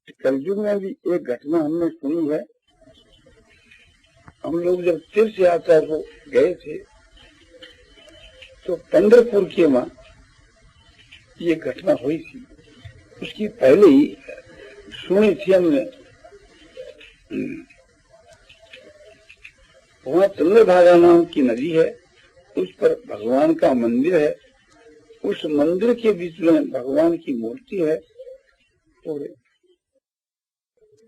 कलयुग में भी एक घटना हमने सुनी है। हम लोग जब तीर्थ यात्रा को गए थे तो पंढरपुर के वहां ये घटना हुई थी। उसकी पहले ही सुनी थी हमने। वहां चंद्रभागा नाम की नदी है, उस पर भगवान का मंदिर है। उस मंदिर के बीच में भगवान की मूर्ति है और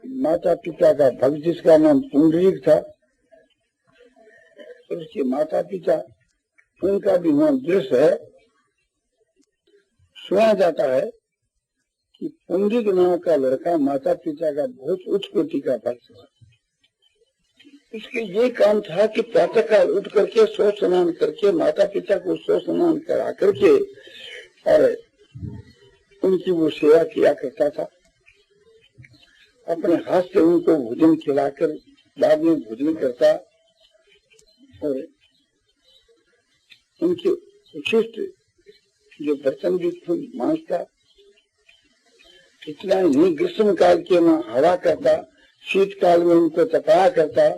माता पिता का भक्त जिसका नाम पुंडरीक था, उसके माता पिता, उनका भी वहां दृश्य है। सुना जाता है कि पुंडरीक नाम का लड़का माता पिता का बहुत उच्च कोटि का भक्त था। उसके ये काम था कि प्रातः काल उठ करके सौ स्नान करके माता पिता को सौ स्नान करा करके और उनकी वो सेवा किया करता था। अपने हाथ से उनको भोजन खिलाकर बाद में भोजन करता और उनके उचित जो बर्तन भी खुद मांजता। इतना ही नहीं, ग्रीष्म काल के में हवा करता, शीतकाल में उनको तपाया करता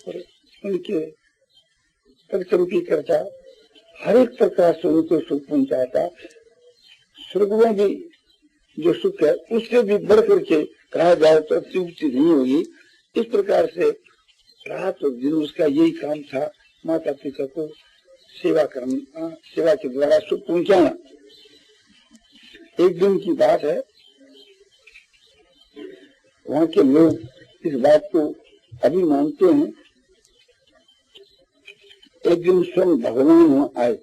और उनके परिचंपी करता। हर एक प्रकार से उनको सुख पहुंचाता। स्वर्ग में भी जो सुख है उससे भी बढ़ करके कहा जाए तो अत्युक्ति नहीं होगी। इस प्रकार से रात और दिन उसका यही काम था, माता पिता को सेवा करना, सेवा के द्वारा सुख पहुंचाना। एक दिन की बात है, वहां के लोग इस बात को अभी मानते हैं। एक दिन स्वयं भगवान वहां आए।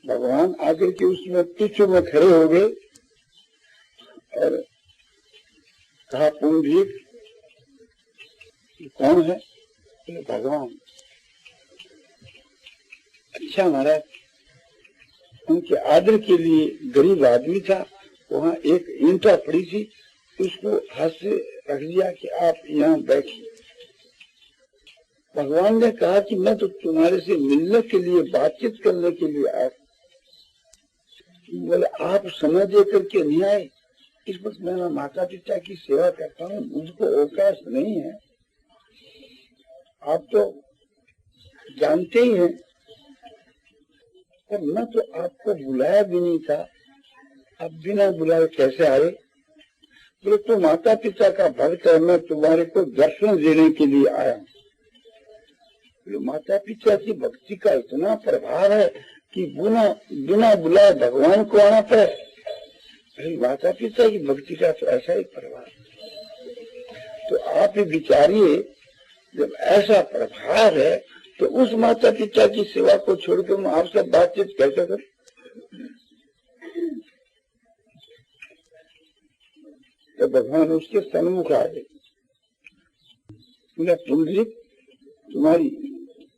भगवान आकर के उसमें पीछे में खड़े हो गए और कहा, पुंडरीक कौन है? भगवान। अच्छा महाराज, उनके आदर के लिए गरीब आदमी था, वहां एक ईंटा पड़ी थी, उसको हाथ से रख दिया कि आप यहाँ बैठिए। भगवान ने कहा कि मैं तो तुम्हारे से मिलने के लिए, बातचीत करने के लिए आया। बोले आप समय दे करके नहीं आए? इस वक्त मैं माता पिता की सेवा करता हूँ, मुझको अवकाश नहीं है। आप तो जानते ही हैं, पर मैं तो आपको बुलाया भी नहीं था, आप बिना बुलाए कैसे आए? बोले तो माता पिता का भक्त है, मैं तुम्हारे को दर्शन देने के लिए आया। माता पिता की भक्ति का इतना प्रभाव है कि बिना बुलाए भगवान को आना पड़े। माता पिता की भक्ति का तो ऐसा ही प्रभाव। तो आप ही विचारिए, जब ऐसा प्रभाव है तो उस माता पिता की सेवा को छोड़कर मैं आपसे बातचीत कैसे करूं? तो भगवान उसके सन्मुख आ गए। पुंडरीक, तुम्हारी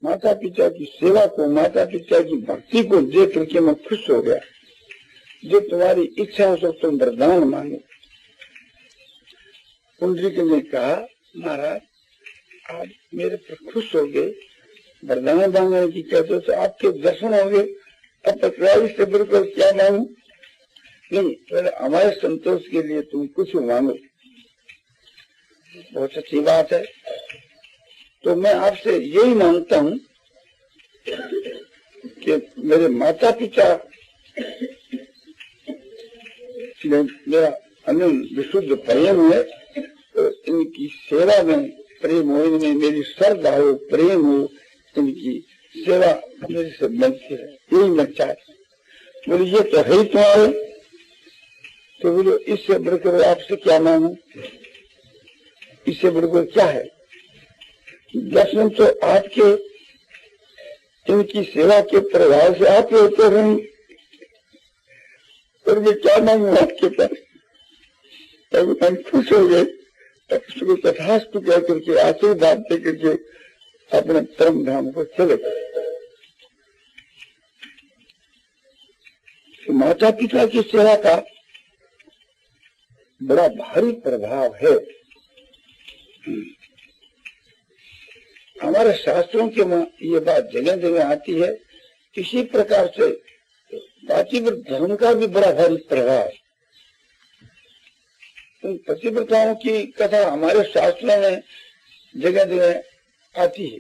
माता पिता की सेवा को, माता पिता की भक्ति को देख करके मैं खुश हो गया। जो तुम्हारी इच्छा हो तो तुम वरदान मांगो। पुंडरीक ने कहा, महाराज आप मेरे पर खुश हो गए, वरदान मांगने की कहते हो तो आपके दर्शन होंगे, अब पटवारी से बिल्कुल क्या मांगू? नहीं, पहले हमारे संतोष के लिए तुम कुछ मांगो। बहुत अच्छी बात है, तो मैं आपसे यही मांगता हूँ कि मेरे माता पिता मेरा अनंत विशुद्ध प्रेम है, तो इनकी सेवा में प्रेम हो, इनमें मेरी श्रद्धा हो, प्रेम हो, इनकी सेवा मेरे से बनती है, यही मैं चाहता हूँ। बोले ये तो है ही तुम्हारे, तो बोलो इससे बढ़कर आपसे क्या मांगू? इससे बढ़कर क्या है? दर्शन तो आपके, इनकी सेवा के प्रभाव से आप होते हैं, और मैं क्या मांगू आपके पास? हम खुश हो गए, उसको तथास्तु कह करके आशीर्वाद दे करके अपने परम धाम को चले गए। तो माता पिता की सेवा का बड़ा भारी प्रभाव है। हमारे शास्त्रों के में ये बात जगह जगह आती है। इसी प्रकार से पातिव्रत धर्म का भी बड़ा भारी प्रभाव है। उन पतिव्रताओं की कथा हमारे शास्त्रों में जगह जगह आती है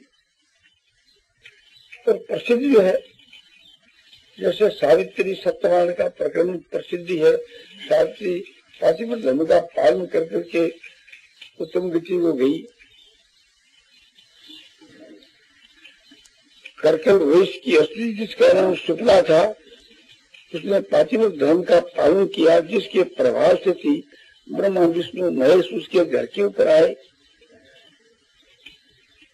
और प्रसिद्ध जो है, जैसे सावित्री सत्यनारायण का प्रकरण प्रसिद्धि है। सावित्री पातिव्रत धर्म का पालन कर करके उत्तम गति को गई। करकल वैश्य की स्त्री जिसका नाम शुक्ला था, उसने पातिव्रत धर्म का पालन किया, जिसके प्रभाव से थी ब्रह्मा विष्णु महेश उसके घर के ऊपर आए।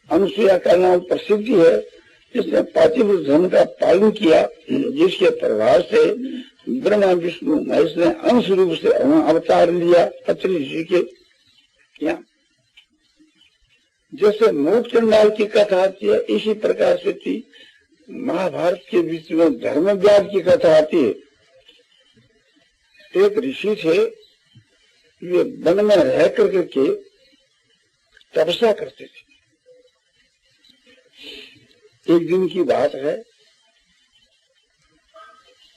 अनुसुईया का नाम प्रसिद्धि है, जिसने पातिव्रत धर्म का पालन किया, जिसके प्रभाव से ब्रह्मा विष्णु महेश ने अंश रूप से अवतार लिया अत्रि ऋषि के यहाँ। जैसे मूक चंडाल की कथा आती है, इसी प्रकार से थी महाभारत के बीच में धर्मव्याध की कथा आती है। एक ऋषि थे, वे वन में रह करके तपस्या करते थे। एक दिन की बात है,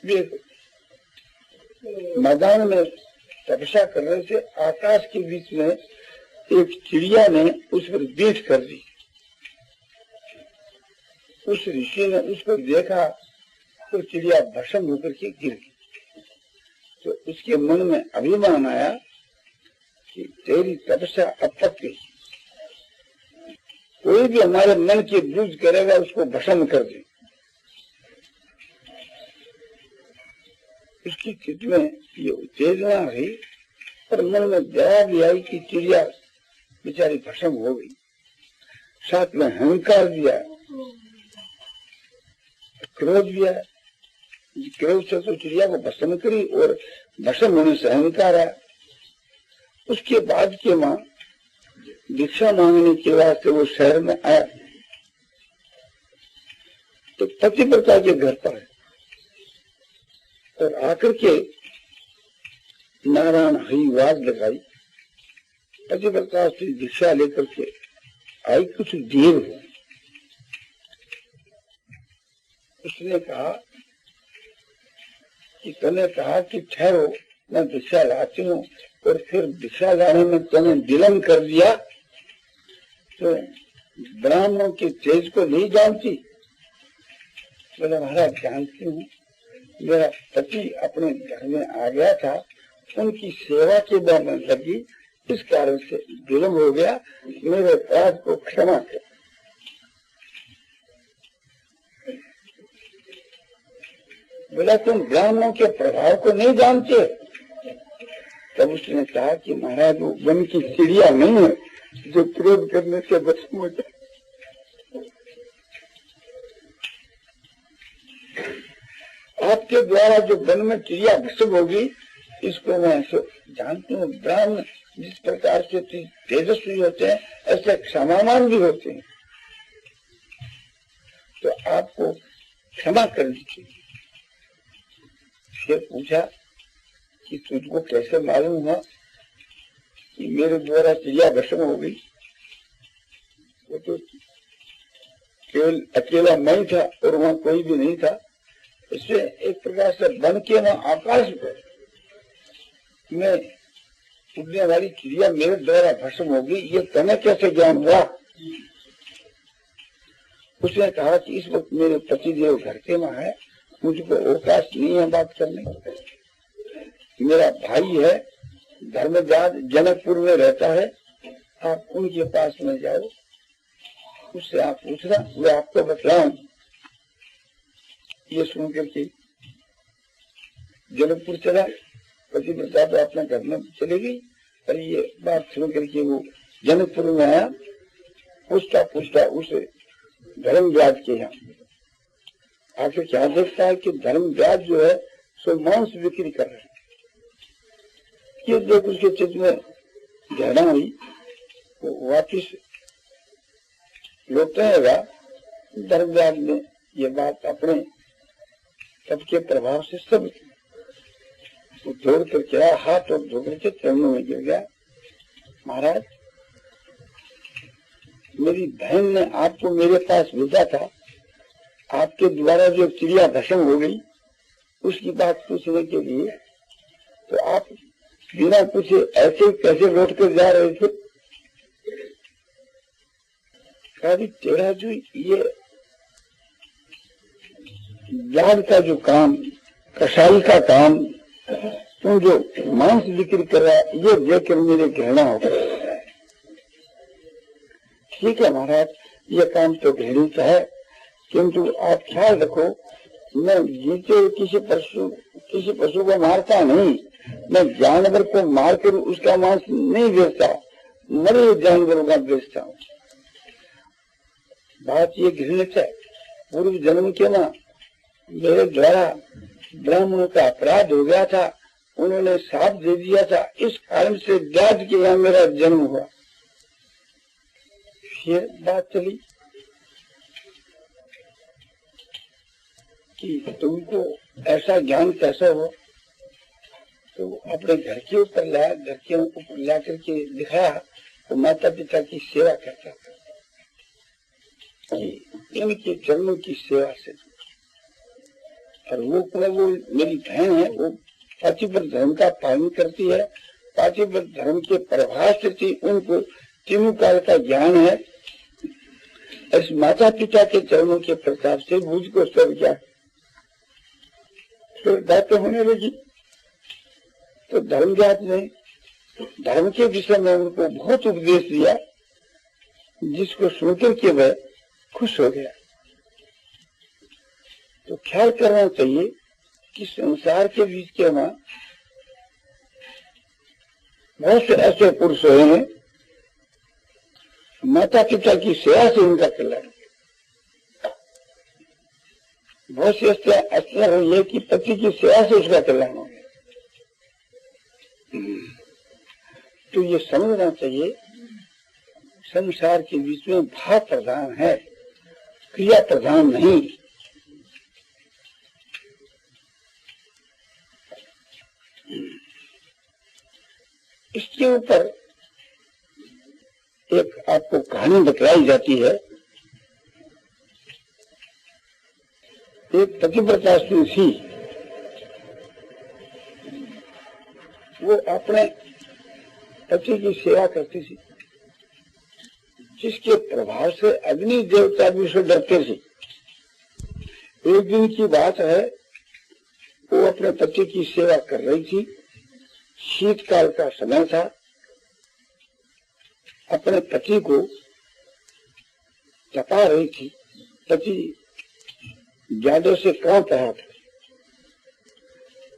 वे मैदान में तपस्या कर रहे थे। आकाश के बीच में एक चिड़िया ने उस पर बीठ कर दी। उस ऋषि ने उस पर देखा तो चिड़िया भस्म होकर के गिर गई। तो उसके मन में अभिमान आया कि तेरी तपस्या अब तक गई, कोई भी हमारे मन की बुझ करेगा उसको भस्म कर दे। उसकी चित्त में ये उत्तेजना रही और मन में दया भी आई कि चिड़िया बेचारी भस्म हो गई। साथ में अहंकार दिया, क्रोध भी आया। क्रोध से तो चिड़िया को भस्म करी और भस्म होने से अहंकार आया। उसके बाद के मां भिक्षा मांगने के वास्ते वो शहर में आया, तो पतिव्रता के घर पर है और आकर के नारायण हरि आवाज लगाई। पतिव्रता से भिक्षा लेकर के आई, कुछ देर हो। उसने कहा कि तूने कहा कि ठहरो, मैं भिक्षा लाती हूँ, और फिर भिक्षा लाने में तूने विलम्ब कर दिया, तो ब्राह्मणों के तेज को नहीं जानती। बोले महाराज जानती हूँ, मेरा पति अपने घर में आ गया था, उनकी सेवा के बाद में लगी, इस कारण से विलम्ब हो गया, मेरे अपराध को क्षमा कर। बोला तुम ब्राह्मणों के प्रभाव को नहीं जानते। तब उसने कहा कि महाराज वो वन की चिड़िया नहीं है जो क्रोध करने से भस्म हो जाए। आपके द्वारा जो वन में चिड़िया भस्म होगी, इसको मैं जानती हूँ। ब्राह्मण जिस प्रकार से तेजस्वी होते हैं, ऐसे क्षमावान भी होते हैं, तो आपको क्षमा कर दीजिए। फिर पूछा कि तुझको कैसे मालूम हुआ कि मेरे द्वारा चिड़िया भस्म हो गई? वो तो केवल अकेला मैं ही था और वहां कोई भी नहीं था। इससे एक प्रकार से बन के वहां आकाश पर में उड़ने वाली चिड़िया मेरे द्वारा भस्म हो गई, ये तुम्हें कैसे ज्ञान हुआ? उसने कहा कि इस वक्त मेरे पतिदेव घर के वहां है, मुझको अवकाश नहीं है बात करने। मेरा भाई है धर्मव्याध, जनकपुर में रहता है, आप उनके पास में जाओ, उससे आप पूछना, वो आपको बतलाऊं। ये सुन करके जनकपुर चला। पतिव्रता तो अपने घर में चली गई, पर ये बात सुन करके वो जनकपुर में आया। पूछता पूछता उसे धर्मव्याध के यहाँ आखिर क्या देखता है कि धर्मव्याध जो है सो मांस बिक्री कर रहे हैं। ये देख उसके चित्त में घृणा हुई, वो वापिस लौटने लगा। धर्मव्याध ने ये बात अपने तप के प्रभाव से सब दौड़ करके आया, हाथ और धो करके चरणों में गिर गया। महाराज, मेरी बहन ने आपको मेरे पास भेजा था, आपके द्वारा जो चिड़िया भस्म हो गई उसकी बात पूछने के लिए, तो आप बिना पूछे ऐसे कैसे लौट कर जा रहे थे? कभी तेरा जो ये याद का जो काम, कसाई का काम, तुम जो मांस बिक्री कर रहा है, ये देखकर मेरे घृणा हो गया। ठीक है महाराज, ये काम तो घृणित का है, किंतु आप ख्याल रखो, मैं जीते किसी पशु को मारता नहीं, मैं जानवर को मारकर उसका मांस नहीं बेचता, मरे जानवरों का बेचता हूँ। बात ये घृणित है। पूर्व जन्म के ना मेरे द्वारा ब्राह्मणों का अपराध हो गया था, उन्होंने साथ दे दिया था, इस कारण से व्याज के यहाँ मेरा जन्म हुआ। ये बात चली कि तुमको ऐसा ज्ञान कैसा हो, तो अपने घर के ऊपर लाया, घर के ऊपर ला करके दिखाया, तो माता पिता की सेवा करता था कि इनके चरणों की सेवा से। और वो मेरी बहन है, वो पातिव्रत धर्म का पालन करती है, पातिव्रत धर्म के प्रभाव से उनको तीनों काल का ज्ञान है। इस माता पिता के चरणों के प्रताप से मुझको सब क्या फिर बातें होने लगी। तो धर्म ज्ञात ने धर्म के विषय में उनको बहुत उपदेश दिया, जिसको सुनकर के वह खुश हो गया। तो ख्याल करना चाहिए कि संसार के बीच के वहां बहुत से ऐसे पुरुष हुए हैं, माता पिता की सेवा से उनका कल्याण, बहुत से ऐसा हुई है कि पति की सेवा से उसका कल्याण हो गया। तो ये समझना चाहिए, संसार के बीच में भाव प्रधान है, क्रिया प्रधान नहीं। इसके ऊपर एक आपको कहानी बतलाई जाती है। एक पतिव्रता स्त्री थी, वो अपने पति की सेवा करती थी, जिसके प्रभाव से अग्नि देवता भी उसे डरते थे। एक दिन की बात है, वो अपने पति की सेवा कर रही थी, शीतकाल का समय था, अपने पति को तपा रही थी। पति ज्यादा से कांप रहा था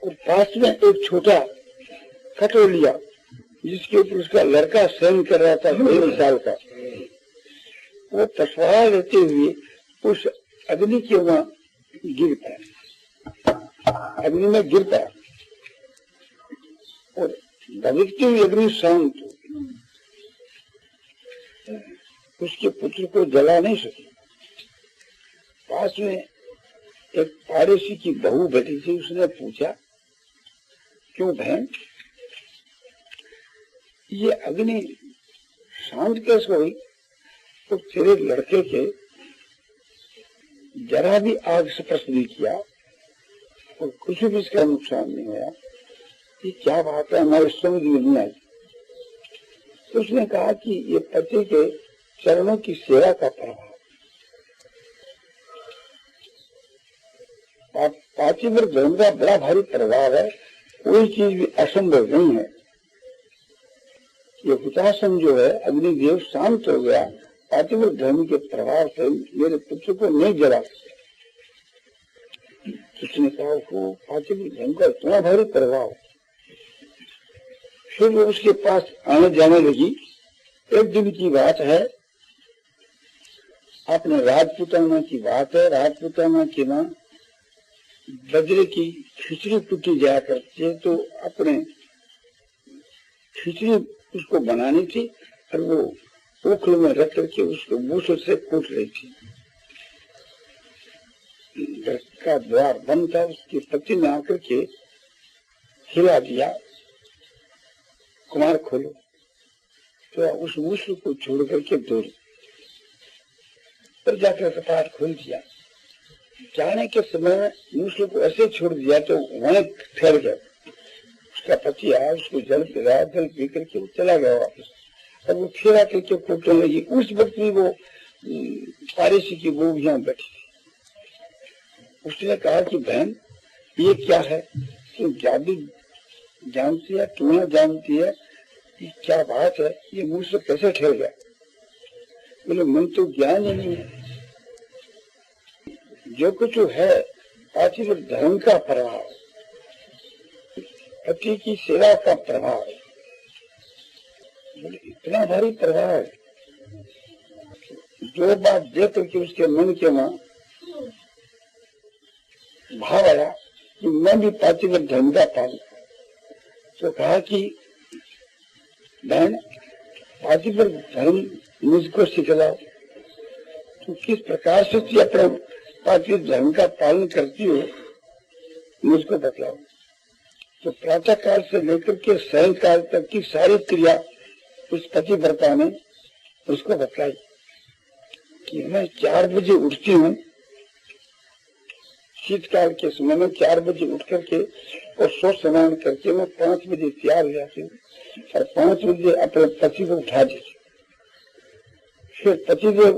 और पास में एक छोटा खटोलिया, जिसके ऊपर उसका लड़का शयन कर रहा था 3 साल का, वो पछवाड़ा लेते हुए उस अग्नि के वहां गिर पाया, अग्नि में गिर पाया और भविष्य हुई अग्नि शांत हो, उसके पुत्र को जला नहीं सकी। पास में एक पाड़ेसी की बहू बैठी थी, उसने पूछा, क्यों बहन, ये अग्नि शांत कैसे हुई? तो तेरे लड़के के जरा भी आग स्पर्श नहीं किया और कुछ भी इसका नुकसान नहीं हुआ, ये क्या बात है, हमारे समझ में नहीं आई। तो उसने कहा कि ये पति के चरणों की सेवा का प्रभाव, पातिव्रत धर्म का बड़ा भारी प्रभाव है, कोई चीज भी असंभव नहीं है। ये हुतासन जो है, अग्निदेव शांत हो गया, पातिव्रत धर्म के प्रभाव से मेरे पुत्र को नहीं जला सके। उसने कहा, वो पातिव्रत धर्म का इतना भारी प्रभाव। फिर वो उसके पास आने जाने लगी। एक दिन की बात है, अपने राजपुताना की बात है, राजपुताना की मां बजरे की खिचड़ी कुटी जाया करती, तो अपने खिचड़ी उसको बनानी थी और वो ओखल में रख करके उसको मूसल से कूट रही थी। घर का द्वार बंद था, उसके पति ने आकर के हिला दिया, कुमार खोलो, तो उस मूसल को छोड़ करके दौड़ी पर जाकर कपाट खोल दिया। जाने के समय में मूसल को ऐसे छोड़ दिया तो वहीं फैल गया। उसका पति आया, उसको जल पिलाया, जल पी करके वो चला गया वापस। अब वो फिर आकर के कूटने लगी। उस वक्त भी वो पारसी की बहू यहाँ बैठी थी। उसने कहा कि बहन ये क्या है, तुम जादू जानती है, टूना जानती है, ये क्या बात है, ये मुंह से कैसे ठहर गया? बोले मन तो ज्ञान ही नहीं है, जो कुछ है पार्थिव धर्म का प्रभाव, पति की सेवा का प्रभाव। बोले इतना भारी प्रभाव है, जो बात देख करके उसके मन के वहां भाव आया कि मैं भी पार्थिव धर्म का पालन। तो कहा कि बहन पार्थिव धर्म मुझको सिखलाओ, तो किस प्रकार से तू अपने पार्थिव धर्म का पालन करती हो मुझको बतलाओ। तो प्रातः काल से लेकर के सायंकाल तक की सारी क्रिया उस पतिव्रता ने उसको बतलाई कि मैं 4 बजे उठती हूँ, शीतकाल के समय में 4 बजे उठ करके और सो स्नान करके मैं 5 बजे तैयार हो जाती हूँ और 5 बजे अपने पति को उठा देती। फिर पति जो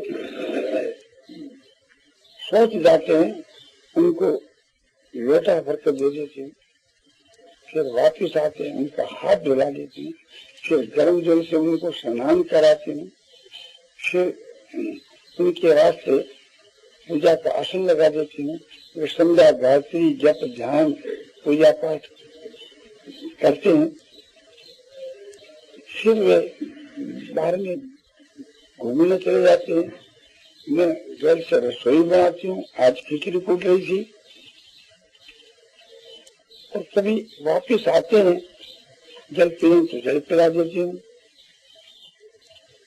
सोच जाते हैं उनको लोटा भर कर दे देती हूँ, फिर वापिस आते हैं उनका हाथ धुला देती हूँ, फिर गर्म जल से उनको स्नान कराती हूँ, फिर उनके वास्ते पूजा का आसन लगा देती हूँ। वे संध्या गायत्री जप ध्यान पूजा पाठ करते हैं। फिर वे बाहर में घूमने चले जाते हैं। मैं घर से रसोई बनाती हूँ, आज खिचड़ी कूट रही थी। और कभी वापिस आते हैं, जल पीने तो जल पिला देती हूँ,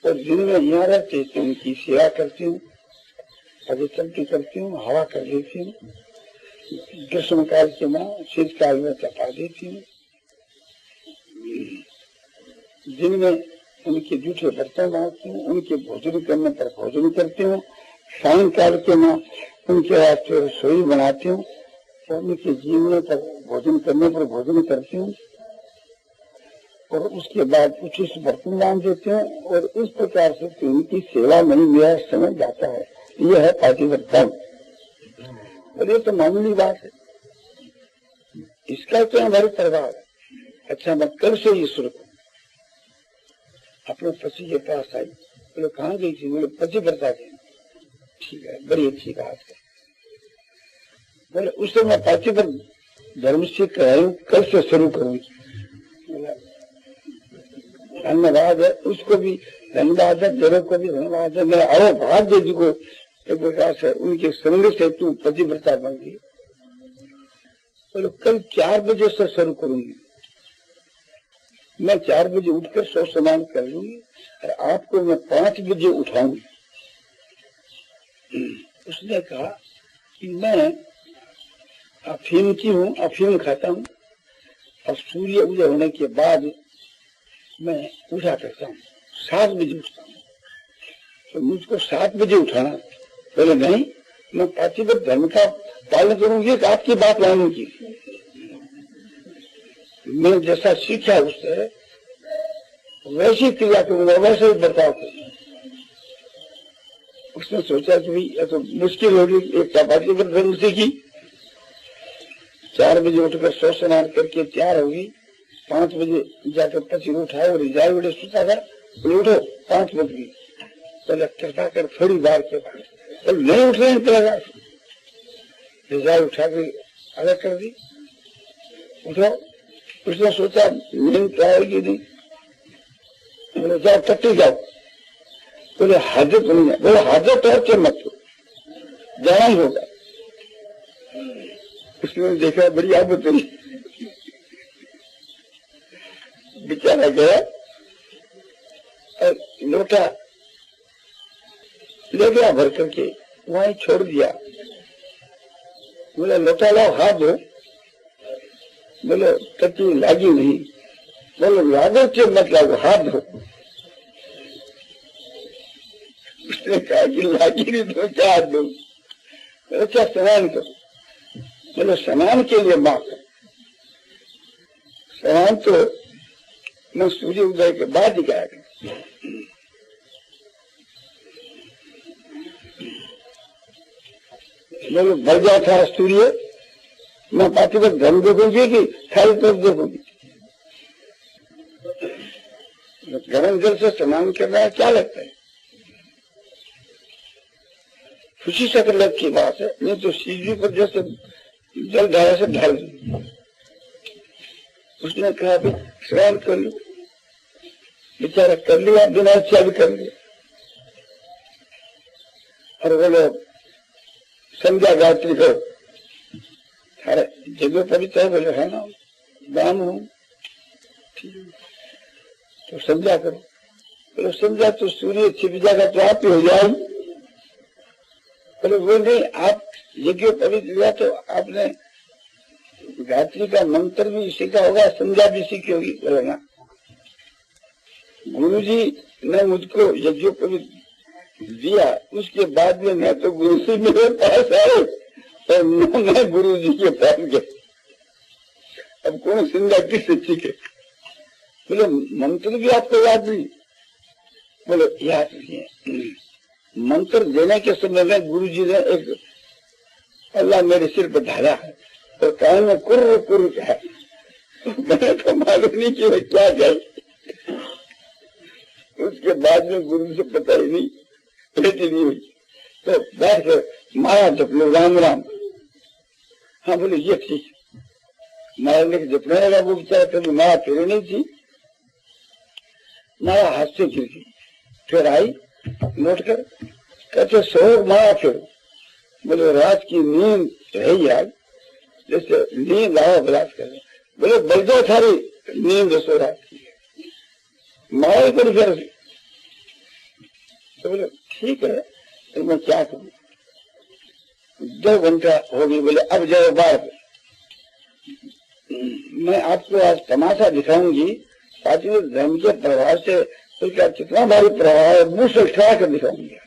और दिन में यहाँ रहते तो उनकी सेवा करती हूँ, चलती करती हूँ, हवा कर देती हूँ, ग्रीष्म काल के में शीतकाल में तपा देती हूँ। दिन में उनके जूठे बर्तन बनाती हूँ, उनके भोजन करने पर भोजन करती हूँ, सायंकाल के में उनके वास्ते रसोई बनाती हूँ, उनके जीवने पर भोजन करने पर भोजन करती हूँ, और उसके बाद उचित बर्तन बांध देते हैं। और इस प्रकार से उनकी सेवा में मेरा समय जाता है। यह है पार्थिव धर्म। और ये तो मामूली बात है, इसका क्या हमारे प्रभाव है। अच्छा, मैं कल से ये शुरू करूँ। अपने पति के पास आई, बोले कहाँ गई थी? बोले पति बता दें। ठीक है, बड़ी अच्छी बात है। बोले उससे मैं पार्थिव धर्म सीख कर आई हूँ, कल से शुरू करूंगी। धन्यवाद है, उसको भी धन्यवाद है, तेरे को भी धन्यवाद है। मैं अरे भाग्य जी को एक प्रकार से उनके संग से तू पतिव्रता बन गई। बोले कल 4 बजे से शुरू करूंगी, मैं 4 बजे उठकर सो स्नान कर लूंगी और आपको मैं 5 बजे उठाऊंगी। उसने कहा कि मैं अफीम की हूँ, अफीम खाता हूँ, और सूर्य उदय होने के बाद मैं उठा करता हूँ, 7 बजे उठता हूँ, तो मुझको 7 बजे उठाना। बोले नहीं, मैं पार्थिव धर्म का पालन करूंगी, आपकी बात मानूंगी। मैं जैसा सीखा उससे वैसी क्रिया करूंगा, वैसे ही बर्ताव करूंगा। उसने सोचा कि भाई तो मुश्किल होगी, एक पार्थिव धर्म सीखी, 4 बजे उठकर सो स्नान करके तैयार होगी, 5 बजे जाकर पति उठाए और रिजाई उड़े सुता था। बोले उठो, 5 बज गई। पहले कृपा कर थोड़ी बार के बाद तो नहीं उठ रहे हैं, रिजाई उठा के अलग कर दी। उठो, उसने सोचा नींद तो आएगी नहीं। बोले जाओ टट्टी जाओ। बोले हाजत नहीं है। बोले हाजत है क्या, मत जाना ही होगा। उसने देखा बड़ी आदत हुई, बेचारा गया और लोटा ले गया भर करके, वहीं छोड़ दिया। बोले लोटा लाओ, हाथ धो। बोले टट्टी लागी नहीं। बोले लागो के मत लागो, हाथ धो। उसने कहा कि लागी नहीं तो क्या हाथ धो? अच्छा स्नान करो। बोले स्नान के लिए माफ, स्नान तो न सूर्य उदय के बाद ही क्या करें। बोलो बढ़ गया था सूर्य, मैं पार्थिव धर्म देखूंगी कि सारी तरफ देखूंगी। गर्म जल से स्नान करना है, क्या लगता है? खुशी सकलत की बात है, नहीं तो सीढ़ी पर जैसे जल धारा से ढाल दी। उसने कहा भी स्नान कर लो, बेचारा कर लिया, बिना इच्छा भी कर लिया। और बोलो संध्या गायत्री करो, अरे जगह पवित्र है, बोले है ना दान हूं, तो संध्या करो। बोलो संध्या तो सूर्य छिप जाएगा तो आप ही हो जाए। बोले वो नहीं, आप यज्ञ पवित्र लिया तो आपने गायत्री का मंत्र भी सीखा होगा, संध्या भी सीखी होगी। बोले ना, गुरु जी ने मुझको यज्ञ पवित्र दिया, उसके बाद में मैं तो गुरु जी मेरे पास आए और मैं गुरु जी के पास गए। अब कौन संध्या किससे सीखे? बोले मंत्र भी आपको याद नहीं? बोले याद नहीं है। मंत्र देने के समय में गुरु जी ने एक अल्लाह मेरे सिर पर ढाला है और कान में कुर्र कुर्र है, मैंने तो मालूम नहीं कि मैं क्या गए। उसके बाद में गुरु से पता ही नहीं, बेटी नहीं हुई, तो बैठ कर माया जप लो, राम राम। हाँ बोले ये ठीक, माया ने जपने लगा, वो बेचारा कभी माया फिर नहीं थी, माया हाथ से गिर गई, फिर आई लौट कर कहते सो माया फिर। बोले रात की नींद रही यार, जैसे नींद आओ बलास कर। बोले बलदो थारी नींद सो रात की माया कर फिर। तो बोले ठीक है, तो मैं क्या करूं? 2 घंटा हो गई। बोले अब जाओ बाहर, मैं आपको आज तमाशा दिखाऊंगी, पार्थिव धर्म के प्रभाव से उसका कितना भारी प्रभाव है, मुंह से उठा कर दिखाऊंगी।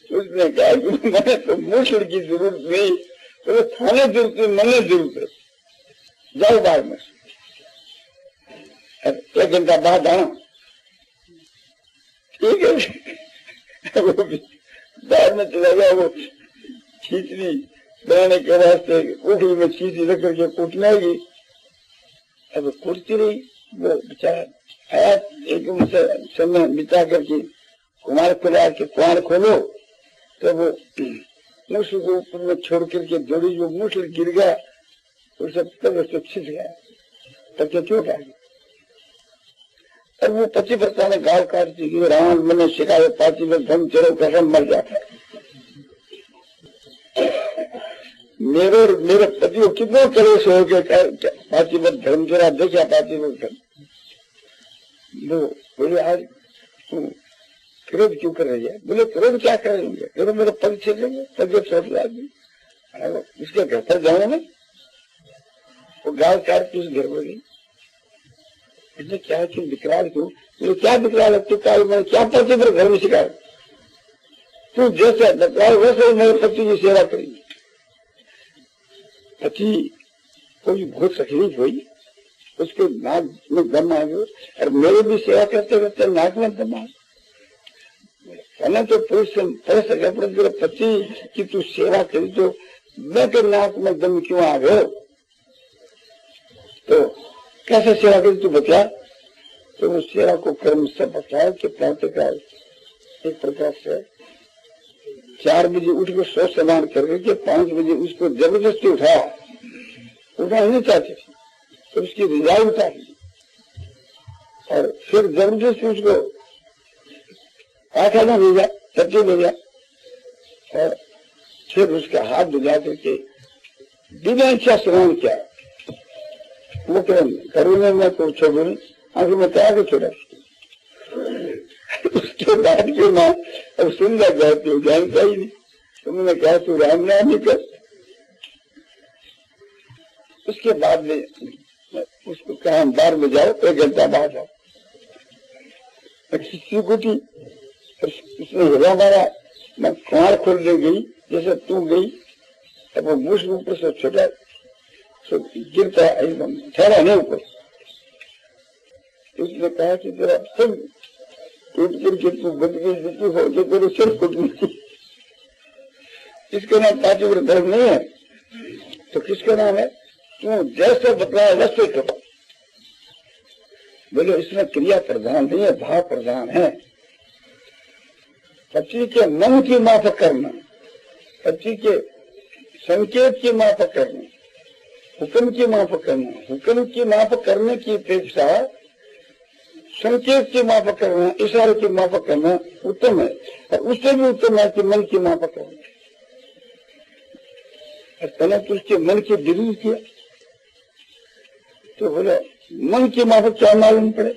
उसने कहा कि मैंने तो मूसल की जरूरत नहीं, तो थाने जरूरत है, मैंने जरूरत है, जाओ बाहर में। 1 घंटा बाद आना, ठीक है। वो बाहर में चला गया, वो खींचनी बनाने के वास्ते कोठरी में खींची रख करके कूटने लगी। अब कुर्ती रही, वो बेचारा आया एकदम से समय बिता करके कुमार खुला के कुआर खोलो, तो वो मुसल को ऊपर में छोड़ करके जोड़ी, जो मुसल गिर गया वो सब तब खिंच गया, तब तो चोट आ गई। और वो पतिव्रता ने गाल काटती कि रावण मैंने सिखाया पार्थिव धर्म चलो कसम मर जाता। मेरे पति को कितना कलेश हो गया, पार्थिव धर्म जरा देखा पार्थिव धर्म। वो बोले आज क्रोध क्यों कर रही है? बोले क्रोध क्या करेंगे, क्रोध मेरे पग छेदेंगे, तबियत चोट लगी, उसके घर पर जाऊं मैं। वो गाल काट के उस घर में गई। इसने क्या क्यों विकराल क्यों? बोले क्या विकराल है? तू काल मैंने क्या पति मेरे घर में सिखाया? तू जैसे विकराल वैसे मेरे पति की सेवा करेंगे। पति कोई बहुत तकलीफ हुई, उसके नाक में दम आ गया, और मेरे भी सेवा करते करते नाक में दम आ गया। तो पुरुष से तेरे पति की तू सेवा करी, तो मैं के नाक में दम क्यों आ गयो? तो कैसे सेवा करी तू बता? तो उस सेवा को कर्म से बताया कि प्रातःकाल एक प्रकार से 4 बजे उठ के सो स्नान करके 5 बजे उसको जबरदस्ती उठाया, उठा नहीं चाहते थे, तो उसकी रिजाई उतारी और फिर जबरदस्ती उसको आखा में भेजा, सच्चे भेजा, और फिर उसका हाथ भिजा करके बिना इच्छा स्नान किया। वो करुणे में को छोड़ू आंखों में क्या के छोड़ा। उसके बाद क्यों ना अब सुंदर जाती हूँ, जानता ही नहीं। तो मैंने कहा तू राम नाम ही कर। उसके बाद में उसको कहा बार में जाओ, 1 घंटा बाद आओ। किसी को थी उसने हिला मारा, मैं कुआर खोल ले गई जैसे तू गई, अब वो मुझ ऊपर से छोटा गिरता एकदम ठहरा नहीं ऊपर। उसने कहा कि तेरा सब टूट करके तू बदगी हो तो तेरे सिर फूटनी। इसका नाम पांचव्य धर्म नहीं है तो किसका नाम है? तू जैसा बतलाया वैसे करो। बोलो इसमें क्रिया प्रधान नहीं है, भाव प्रधान है। पति के मन की माफक करना, पति के संकेत की माफक करना, हुक्म की माफक करना, हुक्म की माफक करने की अपेक्षा संकेत की माफक करना, इशारे की माफक करना उत्तम है। और उससे भी उत्तम है कि मन की माफक करना। पहले तो उसके मन के विरुद्ध किया तो बोलो मन की माफक क्या मालूम पड़े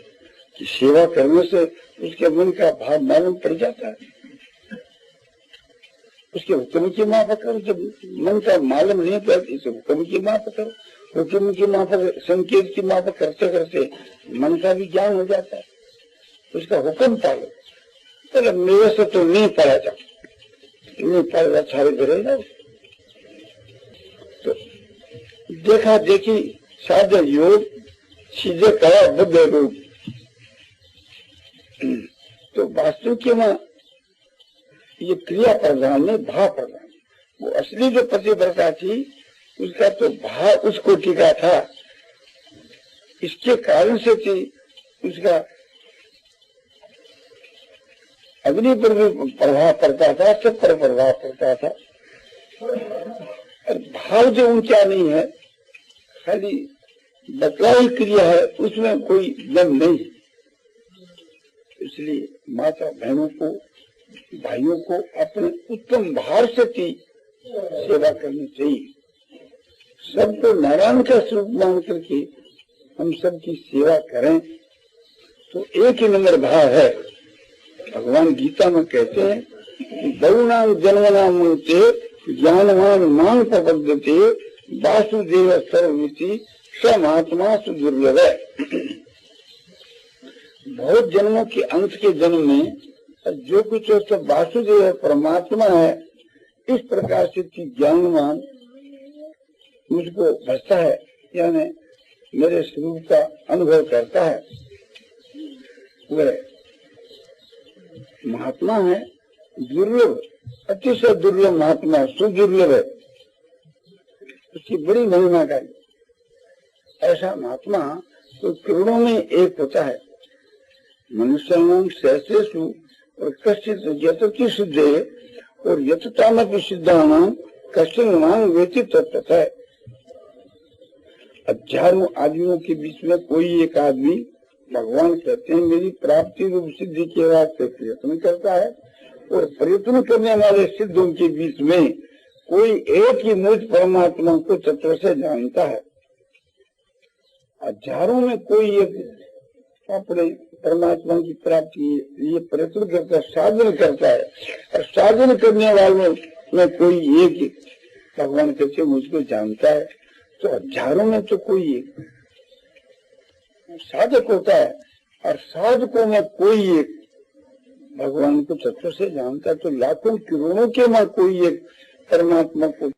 कि सेवा करने से उसके मन का भाव मालूम पड़ जाता है। उसके हुक्म की माफक करो, जब मन का मालूम नहीं पड़ती तो हुक्म की माफक करो। हुक्म की माफक संकेत की माफक करते करते मन का भी ज्ञान हो जाता है। उसका हुक्म पालो। चलो मेरे से तो नहीं पड़ा जा, नहीं पड़ा सारे करेगा। तो देखा देखी साधन योग सीधे कहा बुद्ध रूप। तो वास्तविक में ये क्रिया प्रधान में भाव प्रधान। वो असली जो पतिव्रता थी उसका तो भाव उस कोटि का था। इसके कारण से थी उसका अग्नि पर भी प्रभाव पड़ता था, सब पर प्रभाव पड़ता था। और भाव जो ऊंचा नहीं है, खाली बतलाई क्रिया है, उसमें कोई दम नहीं। इसलिए माता बहनों को, भाइयों को अपने उत्तम भाव से की सेवा करनी चाहिए। सबको नारायण का स्वरूप मान करके हम सबकी सेवा करें तो एक ही नंबर भाव है। भगवान गीता में कहते हैं कि बहुनाम जन्मनाम ज्ञानवान मान प्रबद्धते वासुदेव सर्वमिति स महात्मा सुदुर्लभ है। बहुत जन्मों के अंत के जन्म में जो कुछ है सब वासुदेव है, परमात्मा है। इस प्रकार से ज्ञानवान मुझको भजता है, यानी मेरे स्वरूप का अनुभव करता है, वह महात्मा है। दुर्लभ, अतिशय दुर्लभ महात्मा, सुदुर्लभ है, उसकी बड़ी महिमा का ऐसा महात्मा तो करोड़ों में एक होता है। मनुष्याणाम सहस्रेषु और कश्चित यतति सिद्धे और यततामपि सिद्धानाम कश्चित नाम वेति तत्तः है। हजारों आदमियों के बीच में कोई एक आदमी भगवान कहते हैं मेरी प्राप्ति रूप सिद्धि के वास्ते प्रयत्न करता है, और प्रयत्न करने वाले सिद्धों के बीच में कोई एक ही मुझ परमात्मा को तत्व से जानता है। हजारों में कोई एक अपने परमात्मा की प्राप्ति के लिए प्रयत्न करता है, साधन करता है। और साधन करने वालों में कोई एक भगवान कहते मुझको जानता है। तो हजारों में तो कोई एक साधक होता है, और साधकों में कोई एक भगवान को तत्व से जानता है। तो लाखों करोड़ों के में कोई एक परमात्मा को